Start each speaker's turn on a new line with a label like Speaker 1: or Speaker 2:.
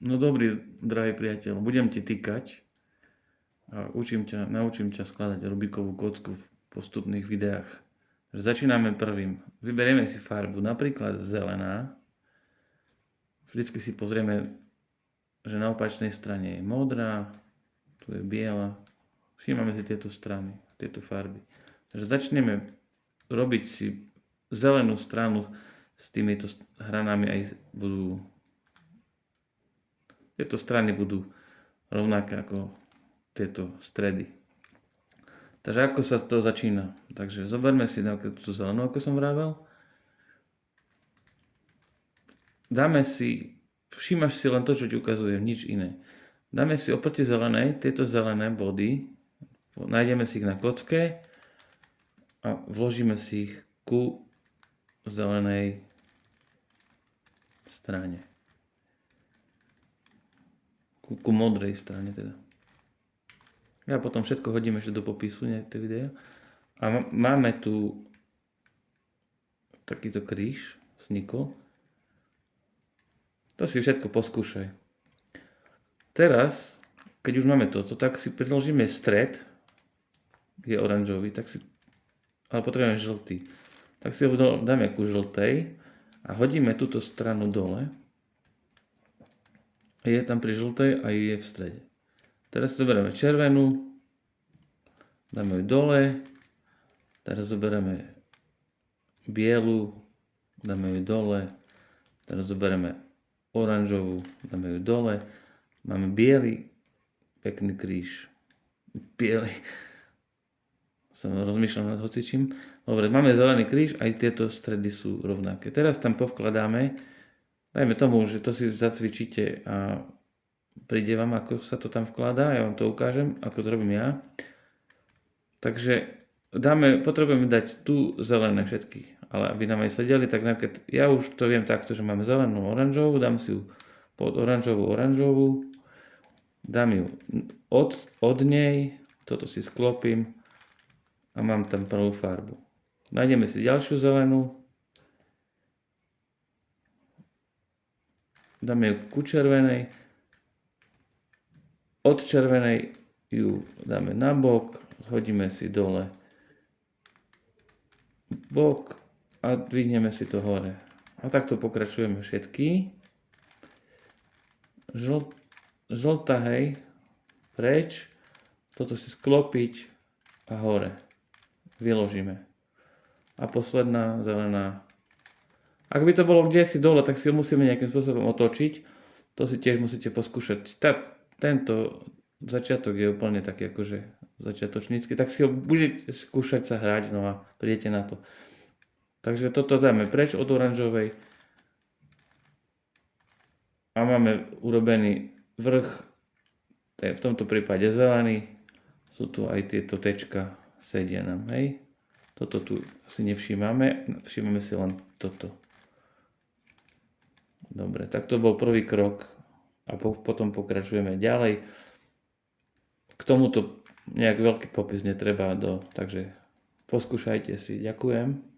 Speaker 1: No dobrý, drahý priateľ, budem ti tykať a naučím ťa skladať Rubikovú kocku v postupných videách. Začíname prvým. Vyberieme si farbu, napríklad zelená. Vždycky si pozrieme, že na opačnej strane je modrá, tu je biela. Všímame si tieto strany, tieto farby. Takže začneme robiť si zelenú stranu s týmito hranami aj budú. Tieto strany budú rovnaké ako tieto stredy. Takže ako sa to začína? Takže zoberme si napríklad túto zelenú, ako som vravel. Všímaš si len to, čo ti ukazujem, nič iné. Dáme si oproti zelenej, tieto zelené body, nájdeme si ich na kocke a vložíme si ich ku zelenej strane. Ku modrej strane teda. Ja potom všetko hodím ešte do popisu, to video. A máme tu takýto kríž, vznikol. To si všetko poskúšaj. Teraz, keď už máme toto, tak si predložíme stred, je oranžový, ale potrebujeme žltý. Tak si ho dáme ku žltej a hodíme túto stranu dole. Je tam pri žltej a je v strede. Teraz zoberieme červenú, dáme ju dole, teraz zoberieme bielu, dáme ju dole, teraz zoberieme oranžovú, dáme ju dole, máme biely, pekný kríž, biely, som rozmýšľal nad hocičím. Dobre, máme zelený kríž, aj tieto stredy sú rovnaké. Teraz tam povkladáme, dajme tomu, že to si zacvičíte a príde vám, ako sa to tam vkladá, ja vám to ukážem, ako to robím ja. Takže potrebujeme dať tu zelené všetky, ale aby nám aj sedeli, tak napríklad ja už to viem takto, že máme zelenú oranžovú, dám si ju pod oranžovú, dám ju od nej, toto si sklopím a mám tam prvú farbu. Nájdeme si ďalšiu zelenú, dáme ju ku červenej, od červenej ju dáme na bok, hodíme si dole bok a dvihneme si to hore. A takto pokračujeme všetky. Žltá, hej, preč, toto si sklopiť a hore. Vyložíme. A posledná zelená. Ak by to bolo kdesi dole, tak si ho musíme nejakým spôsobom otočiť. To si tiež musíte poskúšať. Tento začiatok je úplne taký akože začiatočnícky, tak si ho budete skúšať sa hrať, no a prídete na to. Takže toto dáme preč od oranžovej a máme urobený vrch, v tomto prípade zelený, sú tu aj tieto tečka, sedia nám, hej. Toto tu si nevšímame, všímame si len toto. Dobre, tak to bol prvý krok. A potom pokračujeme ďalej. K tomuto nejak veľký popis netreba, takže poskúšajte si. Ďakujem.